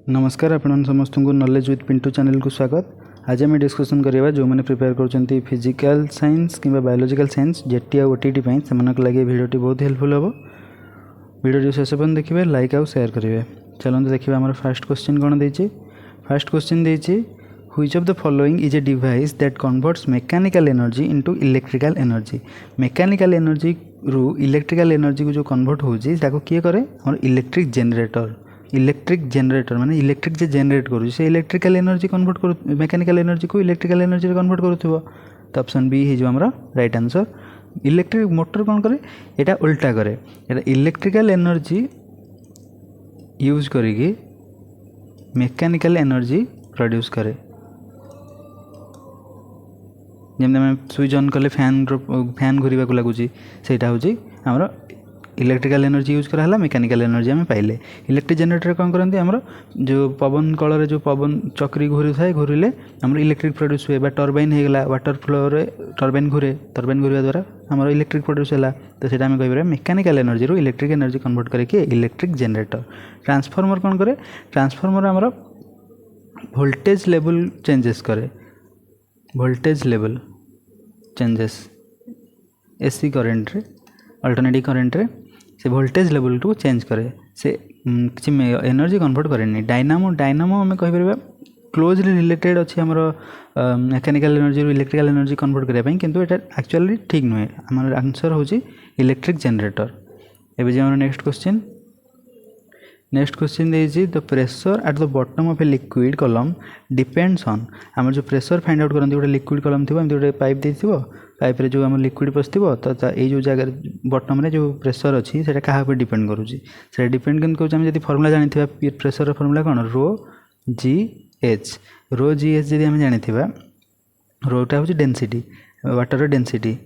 नमस्कार आपण समस्त को नॉलेज विथ पिंटू चैनल को स्वागत। आज आम डिस्कसन करवा जो मैंने प्रिपेयर कर फिजिकल साइंस कि बायोलॉजिकल साइंस जेटी और ओटीटी से लगे भिडियोटी बहुत हेल्पफुल हम। भिडियो शेष पर्यटन देखिए, लाइक आउ शेयर करेंगे। चलते देखिए आम फास्ट क्वेश्चन कौन देती। फास्ट क्वेश्चन देती, which of the following is a device that converts mechanical energy into electrical energy. Mechanical energy रु इलेक्ट्रिकल एनर्जी को जो कन्वर्ट होची ताको किए करे और इलेक्ट्रिक जनरेटर। इलेक्ट्रिक जनरेटर माने इलेक्ट्रिक जे जनरेट करू से इलेक्ट्रिकल एनर्जी कन्वर्ट करू मैकेनिकल एनर्जी को इलेक्ट्रिकल एनर्जी कन्वर्ट करूथबो। तो ऑप्शन बी हो हमरा राइट आंसर। इलेक्ट्रिक मोटर कौन करे, एटा उल्टा करे, एटा इलेक्ट्रिकल एनर्जी यूज करिकी मैकेनिकल एनर्जी प्रोड्यूस करे। जमते आम स्विच ऑन कले फैन घूरवा को लगुच से आमर इलेक्ट्रिकल एनर्जी यूज कराला, मैकेनिकल एनर्जी आम पाइले। इलेक्ट्रिक जनरेटर कौन करते आमर जो पवन कल जो पवन चक्री घूरी थाए घूरिले आमर इलेक्ट्रिक प्रोड्यूस हुए। टर्बाइन होगा वाटर फ्लो रे टर्बाइन घूरे, टर्बाइन घूरवा द्वारा आमर इलेक्ट्रिक प्रोड्यूस है। तो सीटा आम कह मैकेनिकल एनर्जी रू इलेक्ट्रिक एनर्जी कन्वर्ट करके इलेक्ट्रिक जनरेटर। ट्रांसफॉर्मर कौन करे, ट्रांसफॉर्मर आमर वोल्टेज लेवल चेंजेस करे, voltage level changes AC current रे अल्टरनेटिव करेंट रे से वोल्टेज लेवल को चेंज करे, से किसी एनर्जी कन्वर्ट करे। डायनामो डायनामो आम कहीपर क्लोजली रिलेटेड अच्छी आमर mechanical energy electrical energy convert करने, किंतु एटा एक्चुअली ठीक नुहे। आमर आंसर होची इलेक्ट्रिक जनरेटर। एबे जे हमर नेक्स्ट क्वेश्चन देजी, the pressure at the bottom of a liquid column depends on. आम जो प्रेशर फाइंड आउट करते गोटे लिक्विड कॉलम थी गोटे पाइप देथिबो, पाइप रे जो आम लिक्विड पशिथो तो ये जो जगह बॉटम रे जो प्रेशर अच्छी से क्या डिपेंड करुँची, से डिपेंड कर फर्मुला जानी प्रेशर फर्मुला कौन रो जी एच। रो जी एच जब आम जानी रोटा हूँ डेनसीटी वाटर डेनसीटी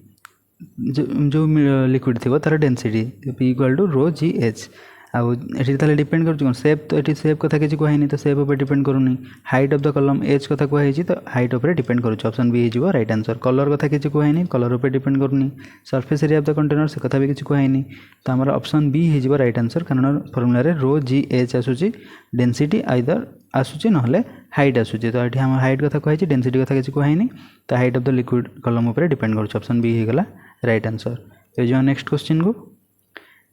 जो लिक्विड थी तार density P equal to rho ji h. आउ ये डिपेंड कर सेप, तो ये सेप कथा किसी कहनी तो सेप उपर डिपेंड करूनी। हाइट ऑफ द कलम एज कथा कहुई तो हाइट उपर डिपेंड करुच्छ। ऑप्शन बी हो राइट आंसर। कलर कथा किसी कहनी, कलर उपर डिपेंड करूनी। Surface area of the container से कथा भी किसी कहनी, तो आम ऑप्शन बी हो राइट आंसर। कारण फर्मुला रो जी एच आसूची डेनसीटी आइदर आसूची ना हाइट आसूची। तो ये आम हाइट कथा कही, डेनसीटी कथा किसी कहनी, तो हाइट ऑफ द लिक्विड कलम उपर डिपेंड करुच्छ। ऑप्शन बी होगा राइट आंसर। ये जो नेक्स्ट क्वेश्चन को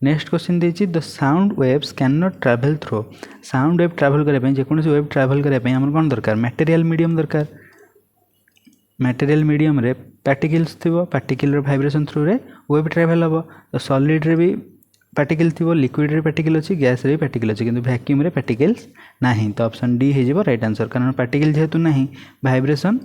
नेक्स्ट क्वेश्चन देती, the sound waves can not travel through. Sound wave travel करने जेकोसी वेव ट्रैवल करने आम कौन दरकार, मटेरियल मीडियम दरकार। मटेरियल मीडियम रे पार्टिकल्स थी, पार्टिकल वाइब्रेशन थ्रू रे वेव ट्रैवल हम। तो सॉलिड रे भी पार्टिकल थी, लिक्विड रे पार्टिकल अच्छी, गैस रे भी पार्टिकल अच्छी, किंतु वैक्यूम रे पार्टिकल्स नहीं। तो ऑप्शन डी हो राइट आंसर। कारण पार्टिकल जेहेतु नहीं वाइब्रेशन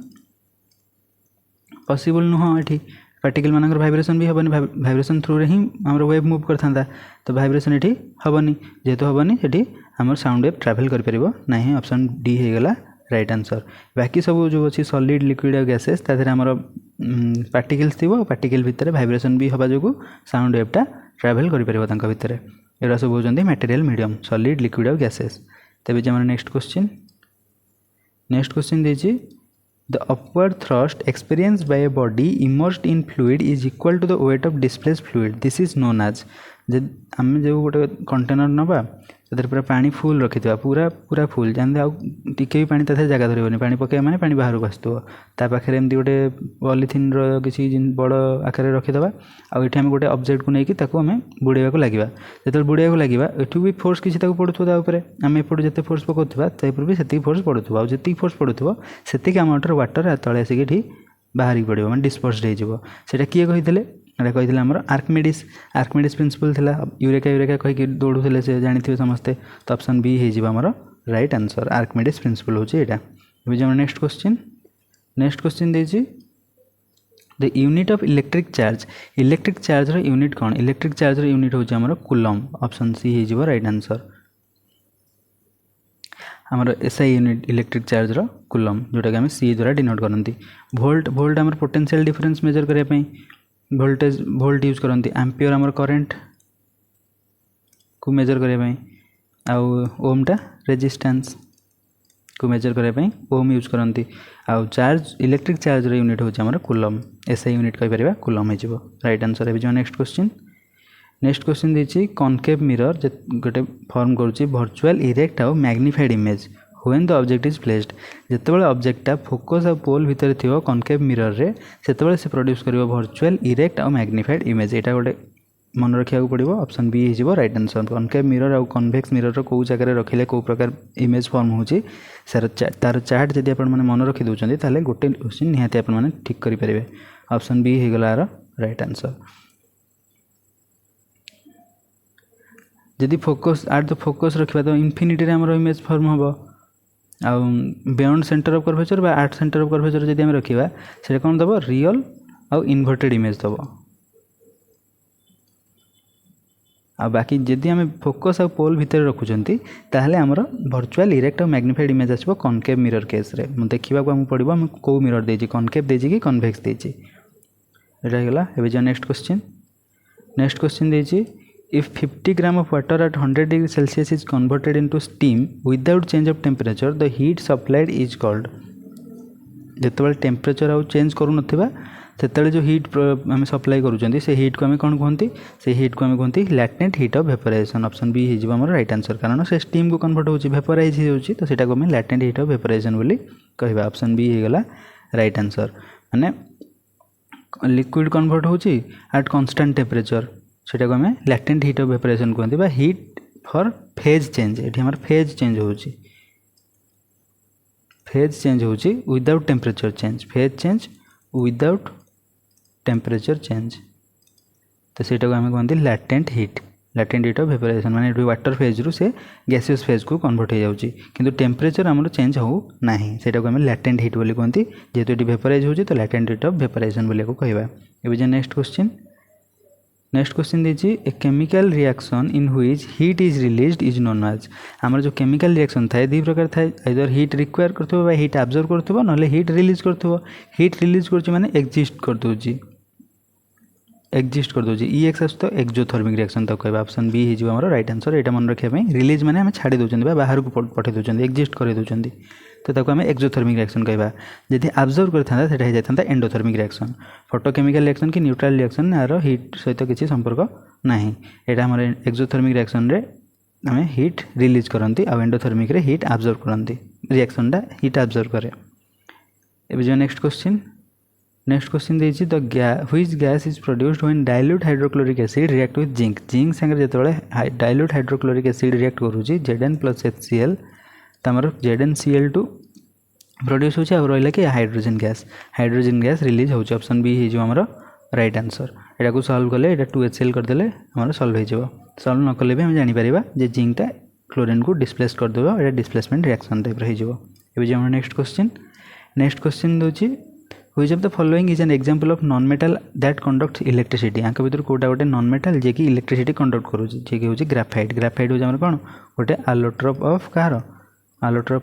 पॉसिबल नुह। ये पार्टिकल मानकर वाइब्रेशन भी हेनी, वाइब्रेशन थ्रू रे ही आम वेव मूव करता, तो वाइब्रेशन ये हेनी, जेहेतु हेनी ये आम साउंड वेव ट्रैवल करना। ऑप्शन डी होगा राइट आंसर। बाकी सब जो अच्छी सॉलिड लिक्विड और गैसेस तादेह आमर पार्टिकल्स थी, पार्टिकल भितर वाइब्रेशन भी हवा जो साउंड वेवटा ट्रैवल कर भितर। एरा सब होती मटेरियल मीडियम सॉलिड लिक्विड और गैसेस। तेज जो नेक्स्ट क्वेश्चन देती, the upward thrust experienced by a body immersed in fluid is equal to the weight of displaced fluid. This is known as। आम जो गोटे कंटेनर नवा तो पूरा पानी फुल रखी पूरा पूरा फुल जानते आगे भी पानी ताथे जगह धरबनी, पानी पकड़ मैंने पानी बाहर को आसो पाखे एमती गोटे पॉलिथिन किसी बड़ आकार रखीदे। आठ आम गोटे ऑब्जेक्ट को लेकिन आम बुड़ाइवा को लगे, जो बुड़ाइवा लगे एठू भी फोर्स किसी पड़ूँ आम एपटू जिते फोर्स पकाउवा तापर भी से फोर्स पड़ूँ, और जी फोर्स पड़ूँ से अमाउंटर वाटर तले आसिक बाहर पड़ो मैं डिस्पर्सड होटा। किए कही कही आम आर्किमिडीज प्रिंसिपल थिला, यूरेका यूरेका कहीकि दौड़ूले से जानी समस्ते। तो ऑप्शन बी हो आमर राइट आंसर। आर्किमिडीज प्रिंसिपल हूँ यहाँ। जो नेक्स्ट क्वेश्चन देती, the unit of electric charge unit कौन। इलेक्ट्रिक चार्ज यूनिट हूँ आमर कूलम। ऑप्शन सी हो राइट आंसर। आमर SI unit electric charge coulomb जोटा कि आम सी द्वारा डिनोट करती। वोल्ट आमर पोटेंशियल डिफरेंस मेजर करने वोल्ट यूज करती। एम्पियर आमर करेंट को मेजर करने, आउ ओमटा रेजिस्टेंस को मेजर करने ओम यूज करती। आउ चार्ज इलेक्ट्रिक चार्ज यूनिट हूँ आमर कूलम। एसआई यूनिट कहीपर कूलम हो राइट आंसर। जो नेक्स्ट क्वेश्चन नेक्स्ट क्वेश्चन देछि कॉनकेव मिरर गोटे फॉर्म करूछि वर्चुअल इरेक्ट आउ magnified image when the object is placed जेतेबेले ऑब्जेक्टटा फोकस आ पोल भितर थियो कॉनकेव मिरर रे सेतेबेले से प्रोड्यूस करिवो वर्चुअल इरेक्ट आउ मैग्निफाइड इमेज एटा गोटे मन रखा पड़ो ऑप्शन बी हो राइट आंसर कॉनकेव मिरर आउ कन्वेक्स मिरर को जगह रखिले को प्रकार इमेज फॉर्म होची तार चार्ट जदि आप मन रखी दौरान ताले गोटे क्वेश्चन निहाती आप ठीक करेंगे ऑप्शन बी हो गला राइट आंसर जदि फोकस आट द फोकस रखा तो इनफिनिटी आम इमेज फॉर्म हम आउ बियॉन्ड सेंटर ऑफ कर्वेचर बा आट सेंटर ऑफ कर्वेचर जदि आम रखा से कौन दब रियल आउ इनवर्टेड इमेज दब आ बाकी जदि आम फोकस आ पोल भितर रखुंट ताहले आमर वर्चुअल इरेक्ट और मैग्निफाइड इमेज आसो कॉनकेव मिरर केस रे देखा आमको पड़ो आम कौ मिरर देछि कॉनकेव देछि कि कन्वेक्स देछि एटा गला एबे जो नेक्स्ट क्वेश्चन देछि if 50 gram of water at 100 degree Celsius is converted into steam without change of temperature the heat supplied is called जेतेबेले टेम्परेचर आउ चेंज करू नथिबा सेतेबेले जो हीट आम सप्लाई करूँ से हीट को आम कौन कहते से हीट को आम कहते latent heat of vaporisation option B हो आम राइट आंसर कारण से स्टीम को कन्वर्ट होची वेपोराइज होची तो सेटा को आम लैटेंट हीट ऑफ वेपोराइजेशन बोली कहबा ऑप्शन बी हो गला राइट आंसर माने लिक्विड कन्वर्ट होची एट कांस्टेंट टेम्परेचर सेटा को आम लैटेंट हीट ऑफ वेपोराइजेशन कहते बा हीट फॉर फेज चेंज एठी हमर फेज चेंज होची without temperature change phase change without temperature change तो सेटा को आम कहते लैटेंट हीट ऑफ वेपोराइजेशन माने वाटर फेज रु से गैसियस फेज को कन्वर्ट हो जाउची किंतु टेम्परेचर आमर चेंज हो नाही सेटा को आम लैटेंट हीट बोली कहते जेहेतु ये वेपोराइज होची तो लैटेंट हीट ऑफ वेपोराइजेशन बोली को कहबा एबे जे नेक्स्ट क्वेश्चन दीजिए a chemical reaction in which heat is released is known as आमर जो केमिकल रिएक्शन थाए दो प्रकार थाए आइदर हीट रिक्वायर करथबो बा हीट एब्जॉर्ब करथबो नले हीट रिलीज करथबो हीट रिलीज करछि माने एक्जिस्ट कर दोजी ई एक्स तो एक्सोथर्मिक रिएक्शन तक कहबा ऑप्शन बी हो हमर राइट आंसर एटा मन रखिया पई रिलीज माने हम छाडी दोचंदी बा बाहर को पठे दोचंदी एक्जिस्ट करे दोचंदी तो ताको आम एक्सोथर्मिक रिएक्शन कहबा जदि एब्जॉर्ब करथांता सेटा हो जाथांता एंडोथर्मिक रिएक्शन फोटोकेमिकल रिएक्शन कि न्यूट्रल रिएक्शन यार हीट सहित किसी संपर्क नाही एटा हमर एक्सोथर्मिक रिएक्शन रे आम हीट रिलीज करंती आ एंडोथर्मिक रे हीट एब्जॉर्ब करंती रिएक्शन टा हीट एब्जॉर्ब करे एबे जो नेक्स्ट क्वेश्चन देछि the which gas is produced when dilute hydrochloric acid react with zinc संगे जेतेबेले डाइल्यूट हाइड्रोक्लोरिक एसिड रिएक्ट करूछि Zn + HCl तमर ZnCl2 प्रोड्यूस होछि आ रहिला कि हाइड्रोजन गैस रिलीज होछि ऑप्शन बी हो हमर राइट आंसर एटा को सॉल्व कले एटा 2HCl कर देले हमर सॉल्व हो जिवो सॉल्व न कले भी हम जानि परिबा जे जिंक टा क्लोरीन को डिस्प्लेस कर देबो एटा डिस्प्लेसमेंट रिएक्शन टाइप रहि जिवो एबे जे हमर नेक्स्ट क्वेश्चन दोछि which of the following is an example of non metal that conducts electricity आंक भीतर कोटा गोटे नॉन मेटल जे कि इलेक्ट्रिसिटी कंडक्ट करूछि जे कि होछि ग्राफाइट हो हमर कोन गोटे आलोट्रोप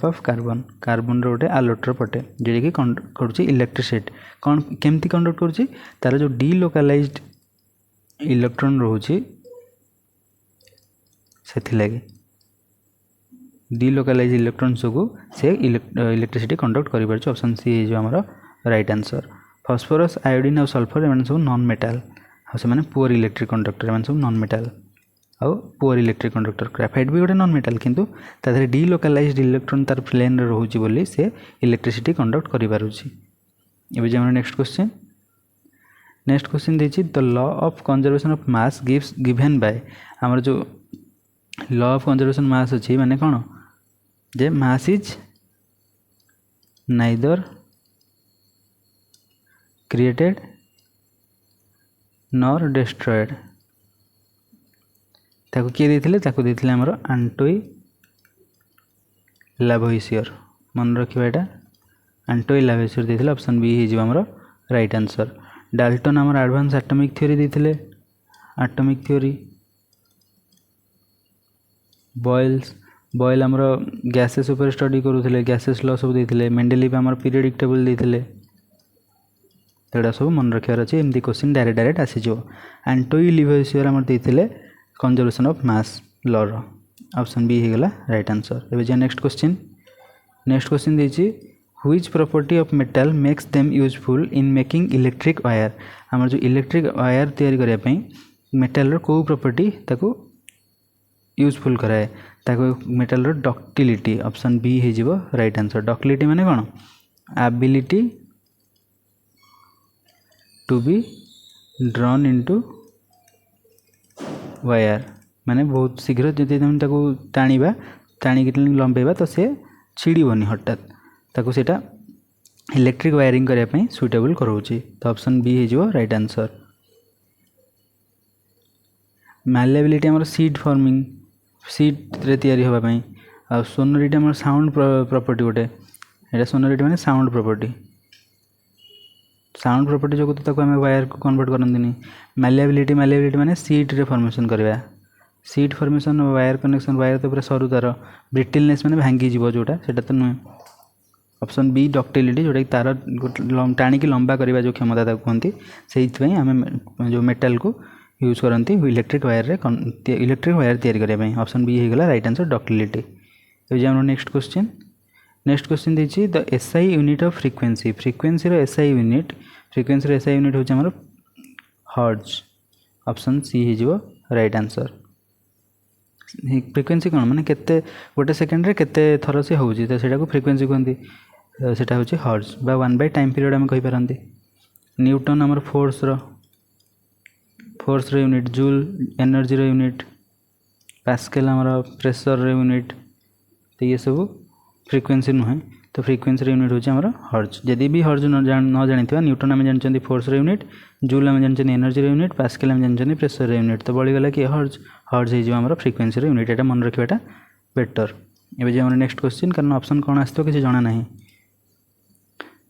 ऑफ कार्बन रोटे आलोट्रोप अटे जे कि कंडक्ट करूछि इलेक्ट्रिसिटी कौन केमती कंडक्ट करूछि तार जो डीलोकालाइज्ड इलेक्ट्रॉन रोछि सेथि लागि डीलोकालाइज इलेक्ट्रॉन को से इलेक्ट्रिसिटी कंडक्ट करि परछ ऑप्शन सी जो हमर राइट आंसर फॉस्फोरस आयोडीन और सल्फर एमन सब नॉन मेटल आ से माने पुअर इलेक्ट्रिक कंडक्टर एमन सब नॉन मेटल और पुअर इलेक्ट्रिक कंडक्टर ग्राफाइट भी गोटे नॉन मेटल किंतु तादरे डीलोकालाइज्ड इलेक्ट्रॉन तार प्लेन रे रहउची बोली से इलेक्ट्रिसिटी कंडक्ट करि पारुची एबे जे हमर नेक्स्ट क्वेश्चन देछि the law of conservation of mass given by हमर जो लॉ ऑफ कंजर्वेशन मास अछि माने कोन जे mass is neither created nor destroyed ताको किए देथिले ताको देथिले हमर आंटोई लावोइसियर मन रखिबा एटा आंटोई लावोइसियर देथिले ऑप्शन बी हे जिवो हमर राइट आंसर डाल्टन हमर एडवांस एटॉमिक थ्योरी देथिले एटॉमिक थ्योरी बॉयल हमर गैसेस ऊपर स्टडी करूथिले गैसेस लॉ सब देथिले मेंडेलीव हमर पीरियोडिक टेबल देथिले तेड़ा सब मन रखार अच्छे एमती क्वेश्चन डायरेक्ट आसीजो आंटोई लावोइसियर हमर देथिले conservation of mass law option B हो गला राइट आंसर एबे जे नेक्स्ट क्वेश्चन देछि which property of metal makes them useful in making electric wire हमर जो इलेक्ट्रिक वायर तैयारी करिया पई मेटाल को प्रॉपर्टी ताको यूजफुल कराए ताको मेटाल डक्टिलिटी ऑप्शन बी हो राइट आंसर। डक्टिलिटी माने कौन ability to be drawn into wire माने बहुत शीघ्र जदि तुम ताको टाणीबा टाणिक लंबेबा तो से छिड़बनी हठात ताको सेटा इलेक्ट्रिक वायरिंग करने सुइटेबल कराऊँगी तो ऑप्शन बी हो राइट आंसर। मैलेबिलिटी आमर सीड फॉर्मिंग सीड रे तैयारी होगापाई आ सोनोरिटी आमर साउंड प्रॉपर्टी गोटे यहाँ सोनोरिटी माने साउंड प्रॉपर्टी जो तो आम वायर को कन्वर्ट करती। मैलेबिलिटी माने सीड रे फॉर्मेशन करवा seed formation wire connection wire तो पूरा सरू तार ब्रिटिलनेस माने भांगी जीवो जोटा सेटा तो नुहे। ऑप्शन बी डक्टिलिटी जोटा कि तार टाणिकी लंबा करने जो क्षमता कहते से आम जो मेटाल को यूज करती इलेक्ट्रिक वायर तैयारी करने। ऑप्शन बी होगा राइट आंसर डक्टिलिटी। ये आम नेक्स्ट क्वेश्चन देखिए the SI unit of frequency frequency SI unit हूँ हर्ट्ज। ऑप्शन सी हो राइट आंसर। फ्रिक्वेंसी कौन माने केते गोटे सेकेंड रे केते थर से होउची तो सेटा को फ्रिक्वेंसी कहती सेटा होची हर्ट्ज बा 1 बाय टाइम पीरियड आम कहि पारंती। न्यूटन आमर फोर्स रो यूनिट जूल एनर्जी रो यूनिट पास्कल आमर प्रेशर रो यूनिट तो ये सब फ्रिक्वेंसी नुहे तो फ्रिक्वेंसी यूनिट होची आमर हर्ट्ज। जदि भी हर्ट्ज न जानिथिबा न्यूटन आम जानचंदी फोर्स रो यूनिट जूल आम जानचंदी एनर्जी रो यूनिट पास्कल आम जानचंदी प्रेशर रो यूनिट तो बळी गला कि हर्ट्ज हो आमर फ्रिक्वेंसी रो यूनिट एटा मन रखिबाटा बेटर। एबे जे आमर नेक्स्ट क्वेश्चन कारण ऑप्शन कोन आस्तो किछि जाना नाही।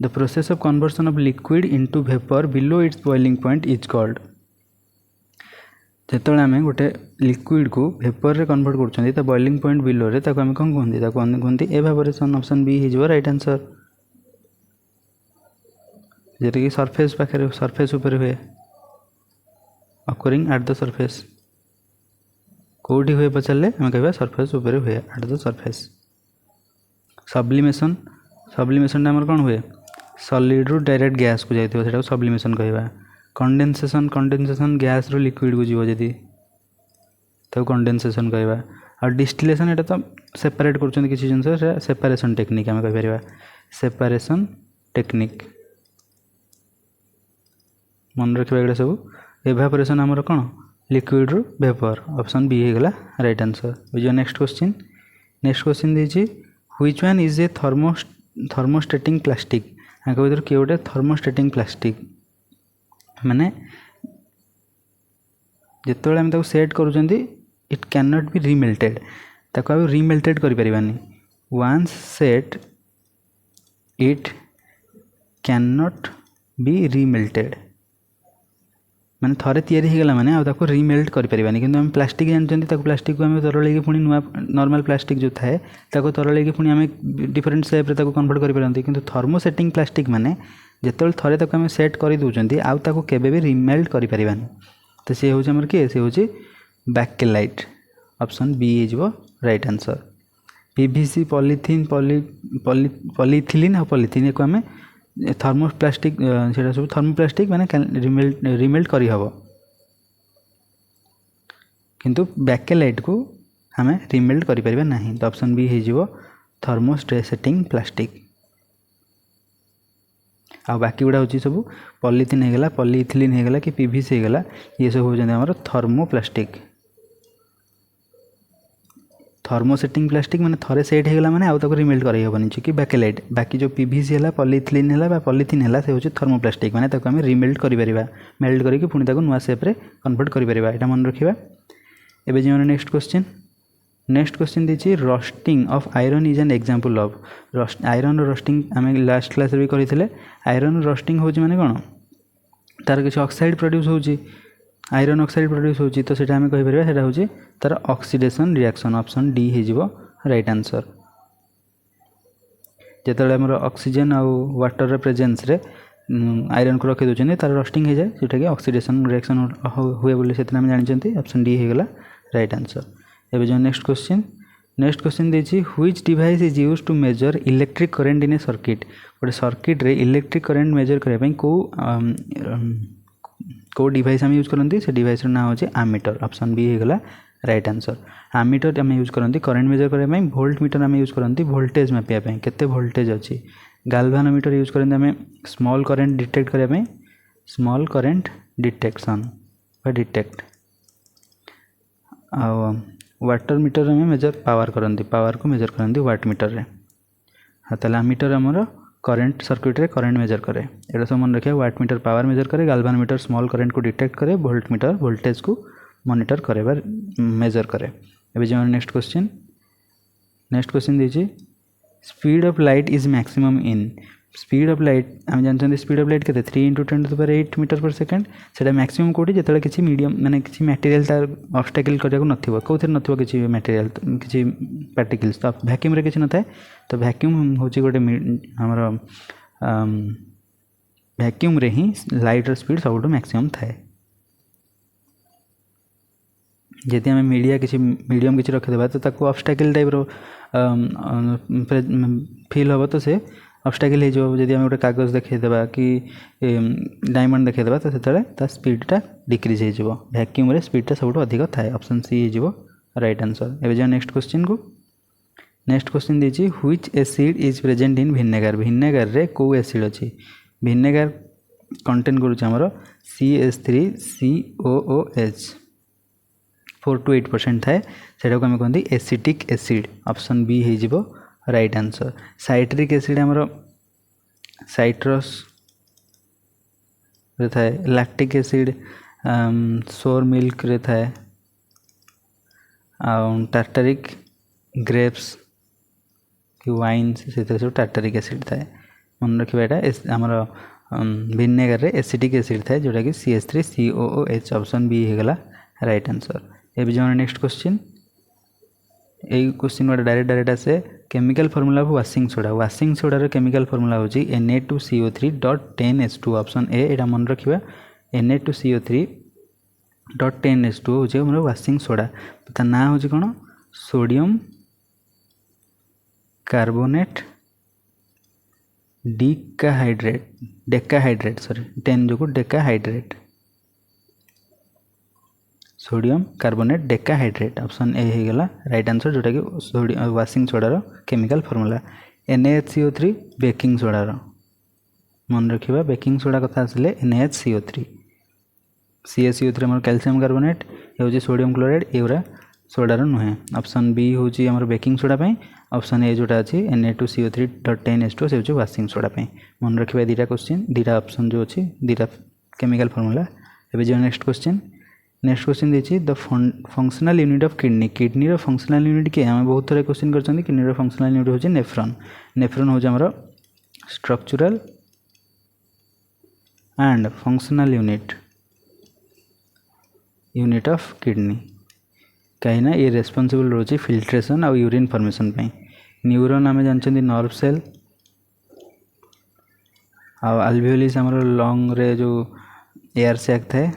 The process of conversion of liquid into vapour below it's boiling point is called. जो आम गोटे लिक्विड को वेपर रे कन्वर्ट करछंदी तो बॉइलिंग पॉइंट बिलो रे ताको आम कोन कहंदी ताको कहंदी एवापोरेशन। ऑप्शन बी हो राइट आंसर। जेटा कि सरफेस पाखे सरफेस ऊपर हुए अकरिंग एट द सरफेस कौटी हुए पचारे आम कह सरफेस ऊपर हुए एट द सरफेस। सब्लिमेशन आमर कौन हुए सॉलिड रु डायरेक्ट गैस को जाइए सेटा सब्लिमेशन कहवा। कंडेनसेशन गैस रु लिक्विड को जीव जदि तो कंडेनसेशन कहवा। और डिस्टिलेशन एटा तो सेपरेट कर किसी जिनस सेपारेशन टेक्निक आम कह पार सेपारेशन टेक्निक मन रखा एगुड़ा सब। एवापोरेशन आमर कौन लिक्विड रु वेपर। ऑप्शन बी होगा राइट आंसर। जो नेक्स्ट क्वेश्चन देखिए which one is a thermosetting plastic यहाँ भर किए गोटे थर्मोस्टेटिंग प्लास्टिक माने जिते आम सेट करूँ it can not be remelted ताको आब रिमेल्टेड करें once set it can not be remelted माने थरे तैयारी होगला माने आपको रिमेल्ट करें कि आम प्लास्टिक जानते प्लास्टिक को आम तरल पुणी नुआ नॉर्मल प्लास्टिक जो थाए तरल पुणी आम डिफरेंट शेप रे कन्वर्ट करें कि थर्मोसेटिंग प्लास्टिक माने जिते थरे आम सेट कर दौरान आउ केबे भी रिमेल्ट करें तो सी हूँ आमर किए सी हूँ बैकेलाइट। ऑप्शन बी हो right answer. PVC polythene polythene और पॉलीथीन को आम थर्मोप्लास्टिक से सब थर्मोप्लास्टिक माने रिमेल्ट करी हबो किंतु बैकेलाइट को आम रिमेल्ट करि परिबा नहीं तो ऑप्शन बी हो थर्मोसेटिंग प्लास्टिक। आ बाकी गुड़ा हूँ सब पॉलीथीन होगला पॉलीथिलीन होगला कि पीवीसी होगला ये सब होती आमर थर्मोप्लास्टिक। थर्मोसेटिंग प्लास्टिक माने थरे सेट होगला माने आउ ताको रिमेल्ट करई हबनी कि बैकेलाइट। बाकी जो पीवीसी है पॉलीथिलीन है पॉलीथीन है से हूँ थर्मोप्लास्टिक माने ताको आम रिमेल्ट करें मेल्ट करके पुणी ताको नुआ शेप रे कन्वर्ट करें यहाँ मन रखा। एबे जो नेक्स्ट क्वेश्चन देखिए rusting of iron is an example of iron rusting आम लास्ट क्लास भी करते आयरन रस्टिंग हो माने कौन तार किसी ऑक्साइड प्रोड्यूस होची आयरन ऑक्साइड प्रोड्यूस होची तो सेटा आम कहि परिबा सेटा होची तार ऑक्सीडेशन रिएक्शन। ऑप्शन डी हो राइट आंसर। जिते आमर ऑक्सीजन आउ वाटर प्रेजेंस रे आयरन को रखी दूसरे तार रस्टिंग हो जाए जोटा कि ऑक्सीडेशन रिएक्शन हुए बोली से आम जानते। ऑप्शन डी होगा राइट आंसर। एबे जो नेक्स्ट क्वेश्चन देखिए which device is use to measure electric current in a circuit. गोटे सर्किट रे इलेक्ट्रिक करेंट मेजर करने को को डिवाइस आम यूज करती से डिवाइस ना हो आमीटर ऑप्शन बी होगा राइट आंसर। आमीटर आम यूज करती करेन्ट मेजर करने, वोल्ट मीटर आम यूज करती वोल्टेज मापिया केते वोल्टेज अच्छी। गाल्वानोमीटर यूज करते आम स्मॉल करेन्ट डिटेक्ट करने, स्मॉल करेन्ट डिटेक्शन बा डिटेक्ट। आ वाटर मीटर में मेजर पावर करती, पावर को मेजर करती वाट मीटर रे। हाँ ताला आमीटर आमर करेन्ट सर्किट रे करेन्ट मेजर करे, एटा सब मन रखिए। वाट मीटर पावर मेजर करे, गाल्वानोमीटर स्मॉल करेन्ट को डिटेक्ट करे, वोल्ट मीटर वोल्टेज को मॉनिटर करे बार मेजर करे। अभी जो नेक्स्ट क्वेश्चन दीजिए speed of light is maximum in. Speed of light आम जानते स्पीड ऑफ लाइट के 3 × 10⁸ मीटर पर सेकेंड, से मैक्सिमम कौटी जो किसी मीडियम माने किसी मटेरियल तार ऑब्स्टेकल करने नथिबो, कौन नथिबो किसी मटेरियल किसी पार्टिकल्स, तो वैक्यूम रे किसी न थाए। तो वैक्यूम होची गोटे हमर वैक्यूम रे ही लाइट रो स्पीड सब मैक्सिमम थाए। जदि आम मीडिया किसी मीडियम किसी रखिदेबा तो ताको ऑब्स्टेकल टाइप रो फील हम, तो से ऑब्स्टेकल हो। जदि आम गोटे कागज देखदेबा कि डायमंड देखदेबा तो से स्पीडटा डिक्रीज हो। वैक्यूम रे स्पीडटा सब अधिक थाए, ऑप्शन सी हो राइट आंसर। एवं जो नेक्स्ट क्वेश्चन को नेक्स्ट क्वेश्चन दीजिए which acid is present in vinegar. Vinegar रे को एसिड अच्छी। विनेगार कंटेन करुच्चे आमर CH3COOH 4 to 8% थाए, से आम कहते एसिटिक एसिड, ऑप्शन बी हो राइट आंसर। साइट्रिक एसिड आमर साइट्रस रे थाए, लैक्टिक एसिड सोर मिल्क रे थाए, टार्टारिक ग्रेप्स कि वाइन्स से सब टार्टारिक एसिड थाए। मन रखा यहाँ आमर विनेगार रे एसिटिक एसिड थाए जोटा कि CH3COOH, ऑप्शन बी होगा राइट आंसर। एवं जो नेक्स्ट क्वेश्चन, यही क्वेश्चन गोटे डायरेक्ट आसे chemical formula of washing soda. Washing SODAR chemical formula हो Na2CO3.10H2, ऑप्शन ए। यहाँ मन रखा Na2CO3.10H2 हूँ मोर वाशिंग सोडा, ता ना हूँ कौन सोडियम कार्बोनेट डेकाहाइड्रेट सॉरी 10 जो decahydrate, sodium carbonate decahydrate, option A होगा राइट आंसर जोटा कि washing SODAR chemical formula. NaHCO3 baking SODAR, मन रखा बेकिंग सोडा कथा आसिले NaHCO3। CaCO3 आम कैल्शियम कार्बोनेट, ये हूँ सोडियम क्लोराइड, एगुरा सोडार नुहे, ऑप्शन बी हूँ आम बेकिंग सोडा, ऑप्शन ए जोटा अच्छी Na2CO3.10H2 से हूँ वाशिंग सोडा। मन रखा दुटा क्वेश्चन, दुटा ऑप्शन जो अच्छी दुटा केमिकल फॉर्मूला। एवं जो नेक्स्ट क्वेश्चन देखिए the functional unit of kidney. Kidney रो फंक्शनल यूनिट किए आम बहुत थोड़े क्वेश्चन कर किडनी रो फंक्शनल यूनिट हूँ नेफ्रॉन। नेफ्रॉन हूँ आमर structural and functional unit of kidney, कहीं ये रेस्पॉन्सिबल रोचे फिल्ट्रेशन और यूरिन फॉर्मेशन पे। न्यूरॉन आम जानते नर्व सेल, आल्वेओलिस आमर लंग रे जो एयर सैक थाए,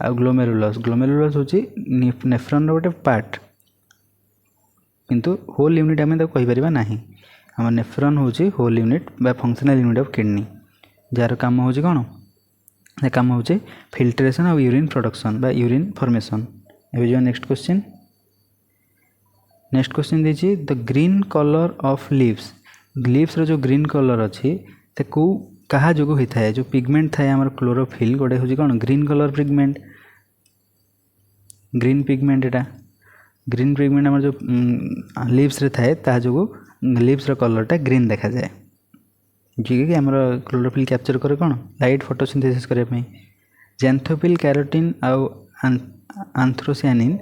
आ ग्लोमेरुलस हूँ नेफ्रॉन गोटे पार्ट, किंतु होल यूनिट आम कहीपर ना। आम नेफ्रॉन हूँ होल यूनिट बा फंक्शनल यूनिट ऑफ किडनी, जार काम हूँ कौन काम हूँ फिल्ट्रेशन और यूरिन प्रोडक्शन बा यूरिन फॉर्मेशन। एवं जो नेक्स्ट क्वेश्चन दीजिए the green colour of leaves. Leaves रो जो ग्रीन कलर अच्छी को कहा जो होता है, जो पिगमेंट थाए आमर क्लोरोफिल गोटे हूँ कौन green colour pigment, green pigment. एटा ग्रीन पिगमेंट आमर जो लीव्स रे थाए ता जो लीव्स रो कलरटा ग्रीन देखा जाए, जी कि आमर क्लोरोफिल कैप्चर करे कौन लाइट फोटोसिंथेसिस करने। जैंथोफिल कैरोटीन आउ आंथ्रोसायनिन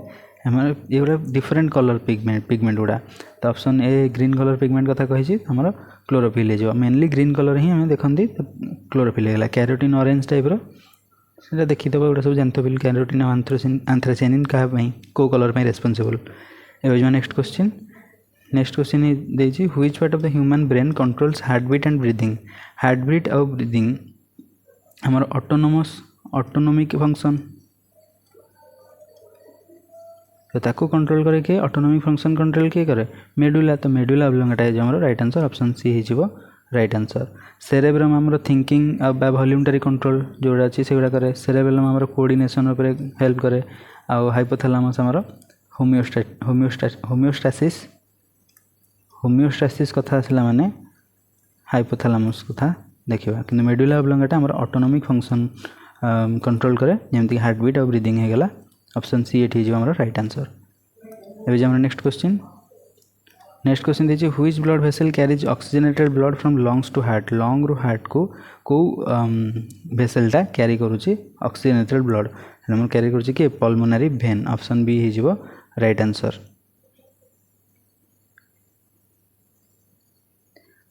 आमर ये गुड़ा डिफरेंट कलर पिगमेंट गुड़ा, तो option A green colour pigment कथा कही आमर क्लोरोफिल हो। मेनली ग्रीन कलर ही आम देखते क्लोरोफिल होगा। कैरोटीन ऑरेंज टाइप से देखीदेव गुड़ा सब जैंथोफिल कैरोटीन आंथ्रोसायनिन क्या को कलर रेस्पॉन्सिबल। एवं जो नेक्स्ट क्वेश्चन देखिए which part of the human brain controls heartbeat and breathing. Heartbeat और ब्रीदिंग आमर ऑटोनोमिक फंक्शन, तो ताको कंट्रोल करे किए ऑटोनोमिक फंक्शन कंट्रोल किए करे मेडुला, तो मेडुला ऑब्लोंगेटा है हमारा राइट आंसर, ऑप्शन सी हो राइट आंसर। सेरेब्रम आमर थिंकिंग बा वॉल्यूमटरी कंट्रोल जोड़ा अच्छी से गुड़ा करे। सेरेब्रम आमर कोऑर्डिनेशन उपर हेल्प करे। आउ हाइपोथैलेमस आमर होमियोस्टासिस कथा आसला माने हाइपोथैलेमस कथा देखा कि मेडुला ऑब्लांगाटा आमर ऑटोनॉमिक फंक्शन कंट्रोल करे जमती हार्ट बीट और ब्रीदिंग हो गला। ऑप्शन सी एठी जो आमर राइट आंसर। एबे जे नेक्स्ट क्वेश्चन देखिए which blood vessel carries oxygenated blood from lungs to heart. Lung रु हार्ट को वेसलटा कैरी करुच्ची ऑक्सीजनेटेड ब्लड हम कैरी करुच्ची कि पल्मोनारी भेन। ऑप्शन बी हो राइट आंसर।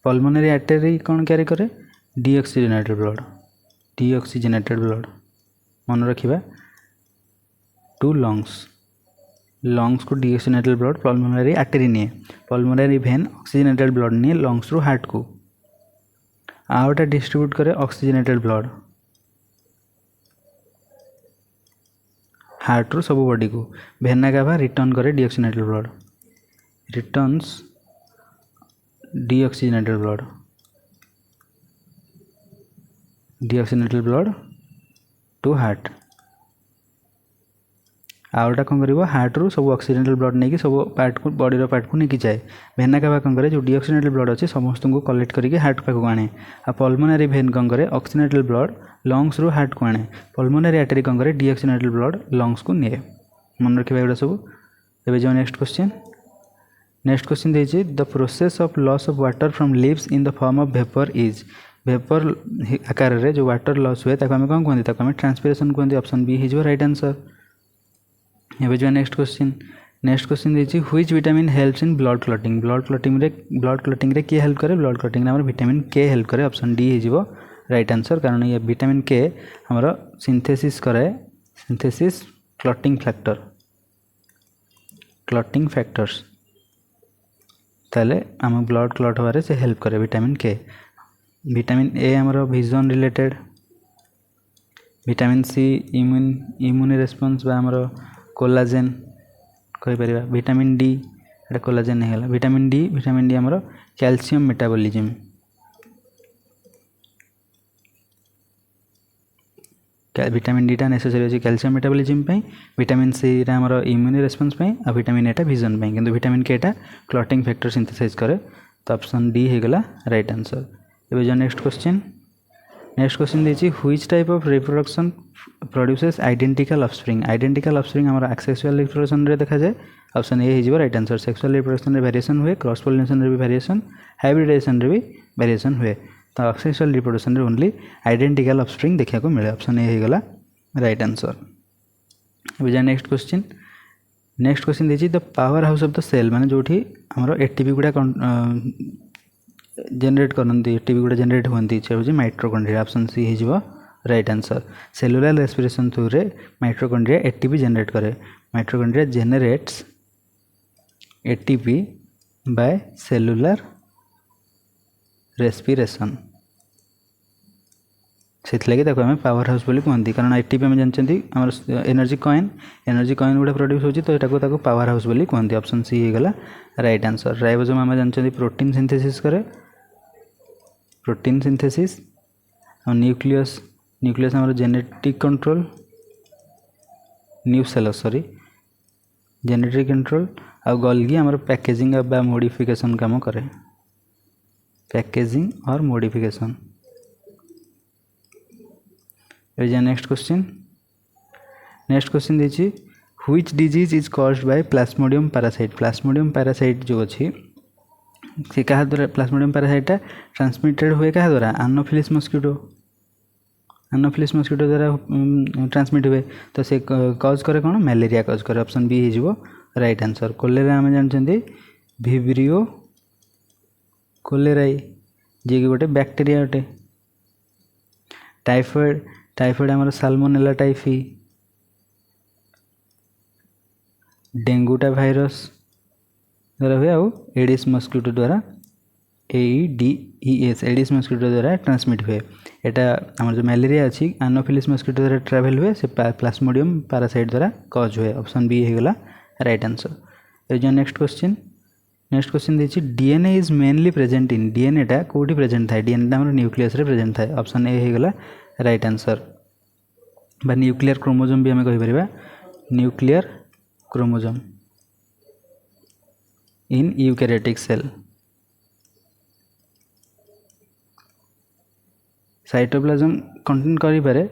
पल्मोनारी आर्टरी कौन कैरी करे डीऑक्सीजनेटेड ब्लड मन रखिबा टू लंग्स को डीऑक्सीजनेटेड ब्लड पल्मोनारी आर्टरी निए। पल्मोनारी भेन ऑक्सीजनेटेड ब्लड निए लंग्स रु हार्ट को आउटा डिस्ट्रीब्यूट करे ऑक्सीजनेटेड ब्लड हार्ट रु सब बॉडी को। भेना गाभा रिटर्न करे deoxygenated blood returns deoxygenated blood to heart. आउटा कौन कर हार्ट रु सब ऑक्सीजनेटेड ब्लड नहीं कि सब पार्ट को बॉडी पार्ट को नहीं जाए। भेना का कौन करे जो डीऑक्सीजनेटेड ब्लड अच्छे समस्त को कलेक्ट करके हार्ट पाक आने। आ पल्मोनारी भेन कौन करे ऑक्सीजनेटेड ब्लड लंग्स रु हार्ट को आने। पल्मोनारी आर्टरी कौन करे डीऑक्सीजनेटेड ब्लड लंग्स को निए। मन रखिए एगुड़ा सब। एबे जो नेक्स्ट क्वेश्चन देखिए the process of loss of water from leaves in the form of vapour is. Vapour आकार रे जो वाटर लॉस हुए ताको हमें कौन कहते ताको हमें ट्रांसपिरेशन कहते। ऑप्शन बी हो राइट आंसर। एबे जो नेक्स्ट क्वेश्चन देखिए which vitamin helps in blood clotting रे किए हेल्प करे ब्लड क्लॉटिंग हमर विटामिन के हेल्प करे। ऑप्शन डी हो राइट आंसर कारण ये विटामिन के हमर सिंथेसिस क्लॉटिंग फैक्टर्स ताले आम ब्लड क्लॉट होबारे से हेल्प करे विटामिन के। विटामिन ए हमर vision related. Vitamin C immune response बा हमर कोलाजेन कहि परिबा। विटामिन डी एटा कोलाजेन नहीं गला। विटामिन डी हमर कैल्शियम मेटाबॉलिज्म। विटामिन डी टा नेसेसरी अछि कैल्शियम मेटाबॉलिज्म पे। विटामिन सी रा हमर इम्यून रेस्पॉन्स पे आ विटामिन ए टा विजन पे किंतु विटामिन के टा क्लॉटिंग फैक्टर सिंथेसाइज करे। तो ऑप्शन डी हो गला राइट आंसर। एबे जो नेक्स्ट क्वेश्चन देखिए which type of reproduction produces identical offspring. Identical offspring हमारा सेक्सुअल रिप्रोडक्शन रे देखा जाए। ऑप्शन ए हो राइट आंसर। सेक्सुअल रिप्रोडक्शन रे वेरिएशन हुए क्रॉस पोलिनेशन रे भी वेरिएशन हाइब्रिडाइजेशन रे भी वेरिएशन हुए। तो सेक्सुअल रिप्रोडक्शन रे ओनली आइडेंटिकल ऑफस्प्रिंग देखा को मिले। ऑप्शन ए हो गला राइट आंसर। अब जा नेक्स्ट क्वेश्चन देखिए the power house of the cell माने जोठी हमरो एटीपी गुडा जनरेट करती एटीपी गुडा जनरेट होती से माइटोकॉन्ड्रिया। ऑप्शन सी हो right answer. Cellular respiration through रे माइटोकॉन्ड्रिया एटीपी जनरेट करे। Mitochondria generates ATP by cellular respiration से आम पावर हाउस बोली कहते कारण एटीपी आम जानते आम एनर्जी कॉइन गुड़ा प्रोड्यूस होती तो यहाँ पावर हाउस बोली कहते। ऑप्शन सी हो गला राइट आंसर। राइबोसोम आम जानते प्रोटीन सिंथेसिस करे। प्रोटीन सिंथेसिस और न्यूक्लियस आम जेनेटिक कंट्रोल जेनेटिक कंट्रोल और गोल्गी आम पैकेजिंग बा मॉडिफिकेशन काम करे। पैकेजिंग और मॉडिफिकेशन। नेक्स्ट क्वेश्चन देखिए which disease is caused by Plasmodium parasite. Plasmodium parasite जो अच्छी से क्या द्वारा प्लाज्मोडियम पैरासाइटा ट्रांसमिटेड हुए क्या द्वारा एनोफिलिस मस्किटो द्वारा ट्रांसमिट हुए। तो से कज करे कौन मलेरिया कज करे। ऑप्शन बी हो राइट आंसर। कोलेरा आम जानते विब्रियो कोलेराई जी कि गोटे बैक्टेरिया अटे। टाइफॉइड आमर साल्मोनेला टाइफी। डेंगूटा भाइरस द्वारा हुए आउ एडिस मस्किटो द्वारा एडिस मस्किटो द्वारा ट्रांसमिट हुए। एटा आमर जो मलेरिया अच्छी एनोफिलिस मस्किटो द्वारा ट्रैवल हुए से प्लाज्मोडियम पैरासाइट द्वारा कज हुए। ऑप्शन बी हो गला राइट आंसर। जो नेक्स्ट नेक्स्ट क्वेश्चन देखिए DNA is mainly present in डीएनएटा कौटी प्रेजेंट थाए डीएनएटा आम न्यूक्लियस प्रेजेंट थाए ऑप्शन ए होगा राइट आंसर बा न्यूक्लियर क्रोमोजोम भी आम कहीपर nuclear chromosome in eukaryotic cell cytoplasm contain करें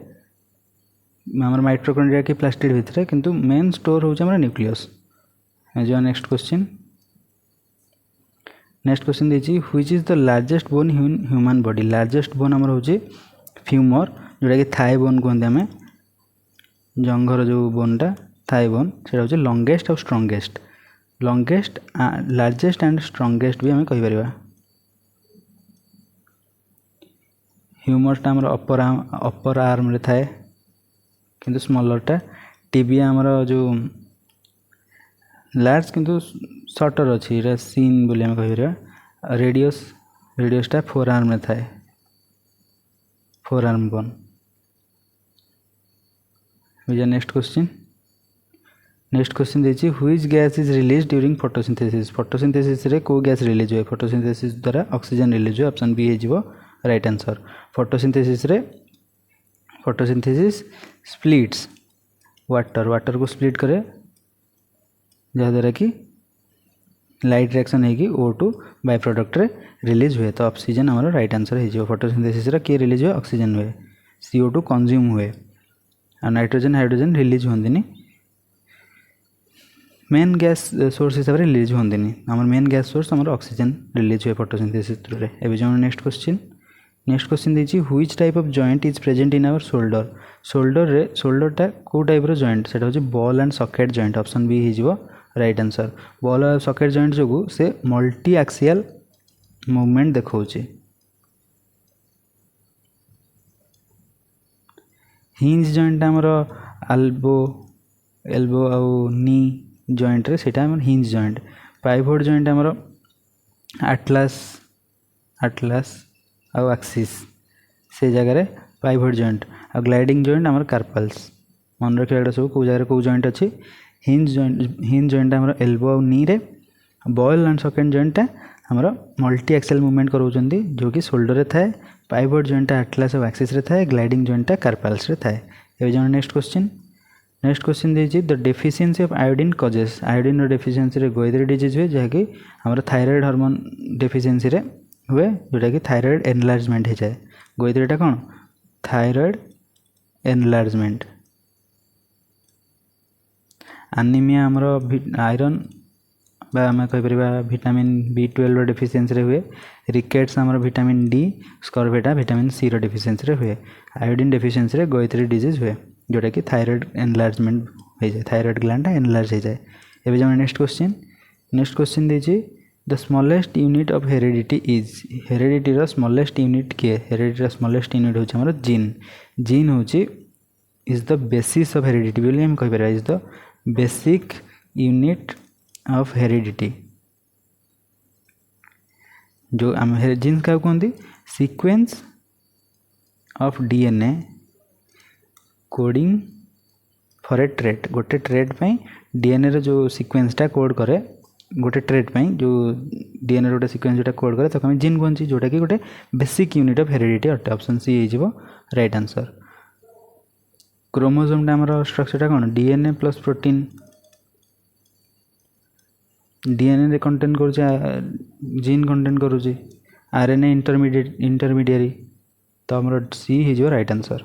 आम माइटोकॉन्ड्रिया कि प्लास्टिड भितर किंतु मेन स्टोर होउछ हमर न्यूक्लियस जो नेक्स्ट क्वेश्चन देखिए which is the largest bone in human body largest bone आमर होउछ फ्यूमर जोटा कि थाई बोन कहते आम जंघर जो बोनटा थाई बोन से हूँ लंगेस्ट और स्ट्रंगेस्ट लार्जेस्ट एंड स्ट्रंगेस्ट भी आम कहीपर ह्यूमरटा आमर अपर आर्म रे थाए किंतु स्मॉलरटा टीबिया आमर जो लार्ज किंतु शॉर्टर अच्छी सीन बोली आम कहीपर रेडियसटा फोर आर्म रे थाए forearm bone next question देखिए which gas is release during photosynthesis रे को गैस रिलीज हुए फोटोसिंथेसिस द्वारा ऑक्सीजन रिलीज हुए ऑप्शन बी हो right answer photosynthesis splits water को स्प्लिट करे जहाँद्वारा कि लाइट रिएक्शन होगी O2 बाय प्रोडक्ट रे रिलीज हुए तो ऑक्सीजन हमारा राइट आंसर हो फोटोसिंथेसिस रे किए रिलीज हुए ऑक्सीजन हुए CO2 कंज्यूम हुए और नाइट्रोजन हाइड्रोजन रिलीज होंदिनी मेन गैस सोर्स हिसाब से रिलीज होंदिनी आमर मेन गैस सोर्स आमर ऑक्सीजन रिलीज हुए फोटोसिंथेसिस थ्रू रे एबे जो नेक्स्ट क्वेश्चन देखिए which type of joint is present in our शोल्डरटा को टाइप रो जॉइंट सेटा होची ball and socket joint option B हो राइट आंसर बॉल और सॉकेट जॉइंट जो से मल्टी एक्सियल मूवमेंट देखौची हिंज जॉइंट आमर एल्बो आउ नी जॉइंट रे सेटा आमर हिंज जॉइंट पाइवोट जॉइंट आमर एटलास आउ एक्सिस से जगह पाइवोट जॉइंट आ ग्लाइडिंग जॉइंट आमर कार्पल्स मन रखा सब कौ जगह कौ जॉइंट अच्छी हिंज जॉइंट आमर एल्बो आउ नी रे बॉल एंड सॉकेट जॉइंटा आमर मल्टी एक्सेल मूवमेंट कराउछंती जो कि शोल्डर रे थाए पाइवोट जॉइंटा एटलास आउ एक्सिस रे थाए ग्लाइडिंग जॉइंटा कार्पल्स रे थाए एबे जण नेक्स्ट क्वेश्चन देखिए the deficiency of iodine causes iodine deficiency रे गोइत्री डिजीज हुए जहाँकि आमर थायराइड हार्मोन डेफिशिएंसी रे हुए जोटा कि थायराइड एनलार्जमेंट हो जाए गोइत्रीटा कौन थायराइड एनलार्जमेंट एनीमिया आमर आयरन आम कहीपर विटामिन B12 डेफिशिएंसी रे हुए रिकेट्स आमर विटामिन D स्कॉर्बेटा विटामिन C रो डेफिशिएंसी रे हुए आयोडीन डेफिशिएंसी रे गोइत्री डिजीज हुए जोटा कि थायराइड एनलार्जमेंट हो जाए थायराइड ग्लैंड एनलार्ज हो जाए एबे जो नेक्स्ट क्वेश्चन दीजिए the smallest unit of heredity is heredity smallest unit किए हेरिडिटी स्मॉलेस्ट यूनिट होची हमर जीन होची is the basis of heredity बोली हम कहि परबा is the basic unit of heredity जो आम जीन्स क्या कहते sequence of DNA coding for a trait गोटे ट्रेट पे डीएनए रो जो सीक्वेंसटा कोड करे गोटे ट्रेट पे जो डीएनए गोटे सीक्वेंस जोटा कोड करे तो जीन कहते जोटा कि गोटे बेसिक यूनिट ऑफ हेरिडिटी अटे ऑप्शन सी हो राइट आंसर क्रोमोसोम आमर स्ट्रक्चरटा कौन डीएनए प्लस प्रोटीन डीएनए रे कंटेन कर जीन कंटेन करुँच आरएनए इंटरमीडिएरी तो आमर सी हो राइट आंसर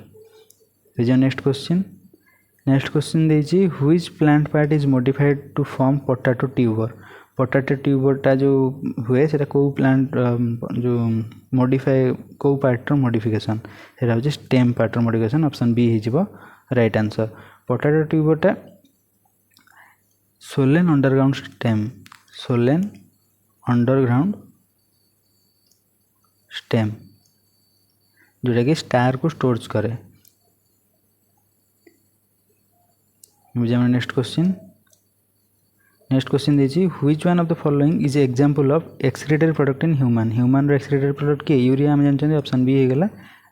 नेक्स्ट क्वेश्चन देखिए which plant part is modified to form potato ट्यूबरटा जो हुए से को प्लांट जो मॉडिफाई को पार्टर मॉडिफिकेशन से हूँ स्टेम पार्टर मॉडिफिकेशन ऑप्शन बी हो राइट आंसर पोटैटो ट्यूबरटा सोलेन अंडरग्राउंड स्टेम जोटा कि स्टार को स्टोर्स करे नेक्स्ट क्वेश्चन देखिए which one of the following is example of excreted product in human excreted product किए यूरिया आम जानते ऑप्शन बी होगा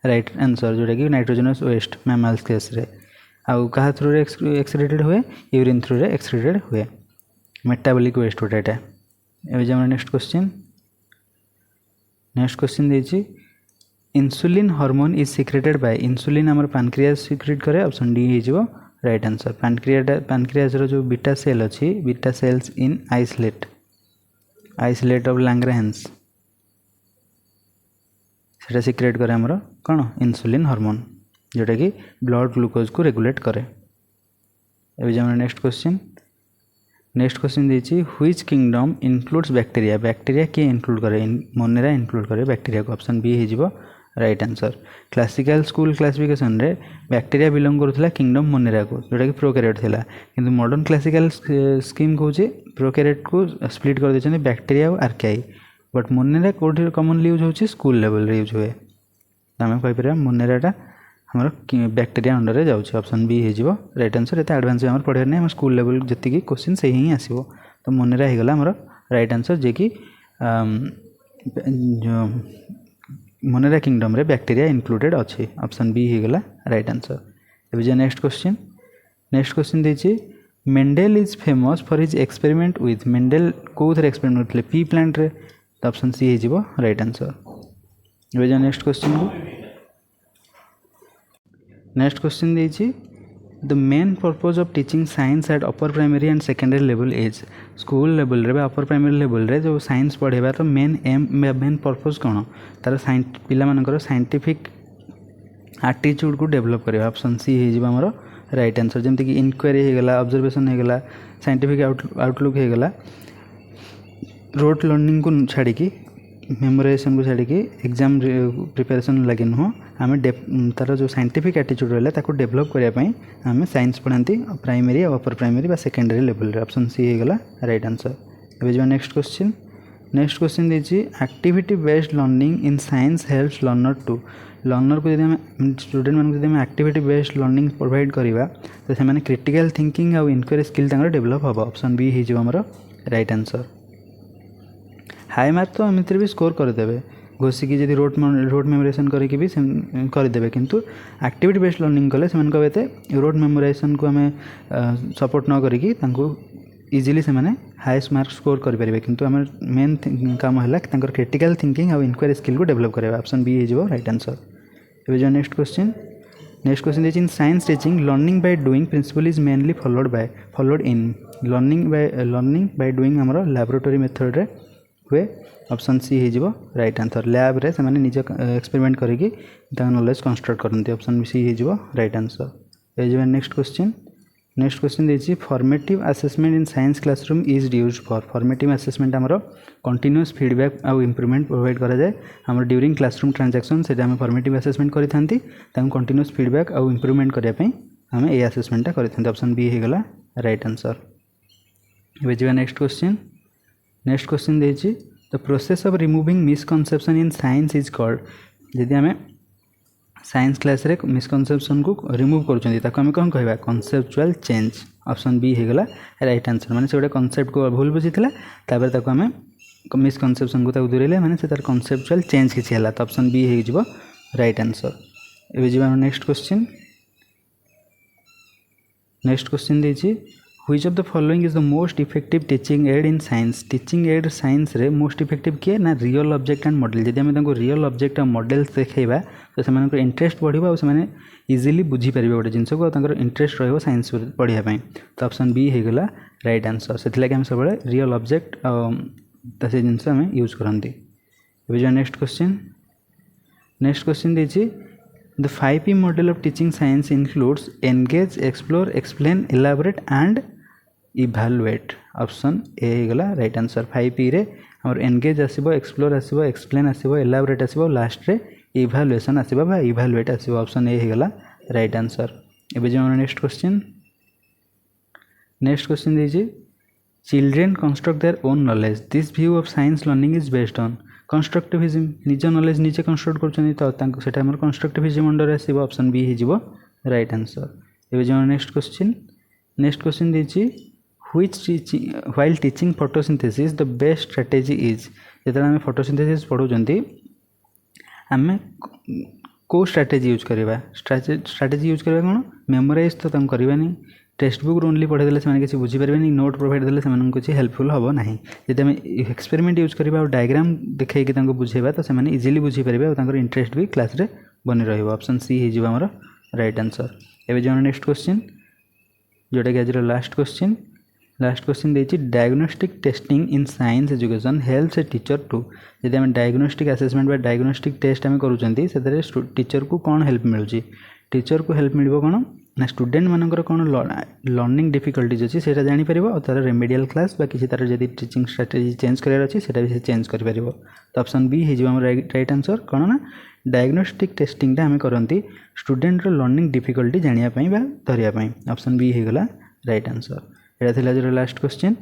राइट आंसर जोटा कि नाइट्रोजनस वेस्ट मैमल्स केस रे आउ कहा थ्रू रे एक्सक्रीटेड हुए यूरिन थ्रू रे एक्सक्रीटेड हुए मेटाबॉलिक वेस्ट गोटा ଏବେ ଯେ ଆମର नेक्स्ट क्वेश्चन देखिए insulin hormone is secreted by insulin आमर पैनक्रियास सिक्रेट करे ऑप्शन डी हो राइट आंसर पैनक्रियास जो बीटा सेल अच्छी beta cells in isolate of Langerhans सेटा सिक्रेट करे आमर कौन इंसुलिन हार्मोन जोटा कि ब्लड ग्लूकोज को रेगुलेट करे। नेक्स्ट क्वेश्चन देखिए व्हिच किंगडम इनक्लूड्स बैक्टीरिया किए इनक्लूड करे मोनेरा इनक्लूड करे बैक्टीरिया को ऑप्शन बी हो right answer. Classical school classification रे बैक्टीरिया बिलोंग करुला किंगडम मोनेरा को जोटा कि प्रोकैरियोट थिला किंतु मॉडर्न क्लासिकल स्कीम कहूँ प्रोकैरियोट को स्प्लिट कर देछन बैक्टीरिया और आर्कियाई बट मोनेरा कोठी कॉमनली यूज होची स्कूल लेवल रे यूज हुए आम कहीपर मोनेराटा आमर बैक्टीरिया अंडर रे जाउछ ऑप्शन बी हो राइट आंसर। एत एडवांस आम पढ़ार नहीं आम स्कूल लेवल जी क्वेश्चन से ही आसो तो मोनेरा होगला आमर राइट आंसर जे कि जो मोनेरा किंगडम रे बैक्टीरिया इंक्लूडेड अच्छे ऑप्शन बी होगला राइट आंसर। अब जो नेक्स्ट क्वेश्चन देखिए Mendel is famous for his experiment with Mendel कौन एक्सपेरिमेंट करते पी प्लांट रे तो ऑप्शन सी हो राइट आंसर। अब जो नेक्स्ट क्वेश्चन देखिए the main purpose of teaching science at upper primary and secondary level as school level रे upper primary level रे जो साइंस पढ़ेबार मेन पर्पज कौन तार पिला मानकर साइंटिफिक एटीट्यूड को डेवलप करवा ऑप्शन सी हो आमर राइट आंसर। जमती कि इनक्वारी होगला ऑब्जर्वेशन होगला साइंटिफिक आउटलुक होगला रोट लर्निंग को छाड़ी मेमोराइजेशन को छाड़ी एग्जाम प्रिपरेशन लगे नुह आम तार जो साइंटिफिक एटीट्यूड रहा ताको डेवलप करने आम साइंस पढ़ाती प्राइमरी और अपर प्राइमरी सेकेंडरी लेवल रे ऑप्शन सी होगला राइट आंसर। अब जो नेक्स्ट क्वेश्चन देखिए activity based learning in science helps learner to learner को जब स्टूडेंट मान एक्टिविटी बेस्ड लर्निंग प्रोवाइड करवा तो से क्रिटिकल थिंकिंग आउ इनक्वारी स्किल डेवलप हम ऑप्शन बी हो आमर राइट आंसर। हाई मार्क तो एमती भी स्कोर करदे घोषिकी जब रोट मेमोराइजेशन करके भी करदे किंतु एक्टिविटी बेस्ड लर्निंग कले से रोट मेमोराइजेशन को आम सपोर्ट न करी इजिली से हाईएस्ट मार्क स्कोर करेंगे किंतु आम मेन काम है क्रिटिकल थिंकिंग और इनक्वारी स्किल को डेवलप करवा ऑप्शन बी हो राइट आंसर। अब जो नेक्स्ट क्वेश्चन देखिए in science teaching learning by doing principle is mainly followed in learning by doing आमर लैबोरेटरी मेथड रे हुए ऑप्शन सी हो राइट आंसर। लैब रे से निज एक्सपेरिमेंट करके नॉलेज कंस्ट्रक्ट करते ऑप्शन सी हो राइट आंसर। ये नेक्स्ट क्वेश्चन देखिए formative assessment in science classroom is used for formative assessment आमर कंटिन्यूअस फीडबैक आउ इम्प्रूवमेंट प्रोवाइड करा जाए आमर ड्यूरिंग क्लासरूम ट्रांजैक्शन से आम फॉर्मेटिव असेसमेंट करी कंटिन्यूअस फीडबैक आउ इम्प्रूवमेंट करने आम ये असेसमेंटा करी ऑप्शन बी होगला राइट आंसर। अब जो नेक्स्ट क्वेश्चन देखिए the process of removing misconception in science is called जदि आम साइंस क्लास रे मिसकनसेप्शन को रिमूव करें कौन कहवा कनसेप्चुअल चेंज ऑप्शन बी होगला राइट आंसर। माने से गोटे कनसेप्ट को भूल बुझीला तापर आम मिसकनसेप्शन को दूरेले माने से तार कनसेप्चुअल चेंज किसी है तो ऑप्शन बी हो राइट आंसर। एवं जी नेक्स्ट क्वेश्चन देखिए which of the following is the most effective teaching add in science teaching add science रे मोस्ट इफेक्टिव किए ना रियल ऑब्जेक्ट एंड मॉडल जब आम रियल ऑब्जेक्ट और मॉडल्स देखेबा तो से इंटरेस्ट बढ़िबा और से इजिली बुझीपारे गोटे जिनस को इंटरेस्ट रहिबो साइंस पढ़ाई तो ऑप्शन बी होगला राइट आंसर। से लगे आम सब रियल ऑब्जेक्ट से जिनस आम यूज करती। जो नेक्स्ट क्वेश्चन देखिए the 5P model of teaching science includes engage explore explain elaborate and evaluate option A होगला राइट आंसर। 5P रे हमर एंगेज आसीबो एक्सप्लोर आसीबो एक्सप्लेन आसीबो एलाबोरेट आसीबो लास्ट रे इभालुएशन आसीबो बा इभालुएट आसीबो ऑप्शन ए होगला राइट आंसर। एबे जो नेक्स्ट क्वेश्चन दीजिए children construct their own knowledge this view of science learning is based on constructivism निज नॉलेज निजे कंस्ट्रक्ट करछनी तो सेटा हमर कंस्ट्रक्टिविज्म अंडर आसीबो ऑप्शन बी हो राइट आंसर। एबे जो नेक्स्ट क्वेश्चन दीजिए while teaching photosynthesis the best strategy is जेतला आम फोटोसिंथेसिस पढ़ुचंती आम को स्ट्राटेजी यूज करवा स्ट्राटेजी यूज करवा कौन मेमोराइज तो तुम करवानी टेक्स्ट बुक ओनली पढ़ेदेले से किसी बुझीपारे नोट प्रोवाइड देले से किसी हेल्पफुल हम ना जब आम एक्सपेरिमेंट यूज करवा और डायग्राम देखिए बुझेबा तो से इजिली बुझीपारे और इंटरेस्ट भी क्लास रे बनी रही ऑप्शन सी हो आमर राइट आंसर। एवं जो नेक्स्ट क्वेश्चन जोटा कि आज लास्ट क्वेश्चन देती diagnostic testing in science education helps a teacher to जब आम डायग्नोस्टिक आसेसमेंट डायग्नोस्टिक टेस्ट आम करूँ टीचर को कौन हेल्प मिलूँ टीचर को हेल्प मिल कौन ना स्टूडेंट मानकर कौन लर्निंग डिफिकल्टीज अच्छी से जापर और तार रेमेडियल क्लास किसी तार जब टीचिंग स्ट्राटेजी चेंज करार अच्छी से भी चेंज कर तो ऑप्शन बी हो राइट आंसर कौन ना डायग्नोस्टिक टेस्टिंगटा आम करती स्टूडेंट लर्निंग डिफिकल्टी जानापी धरियापी ऑप्शन बी होगला राइट आंसर। यहाँ थी आज last question.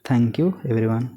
Thank you everyone.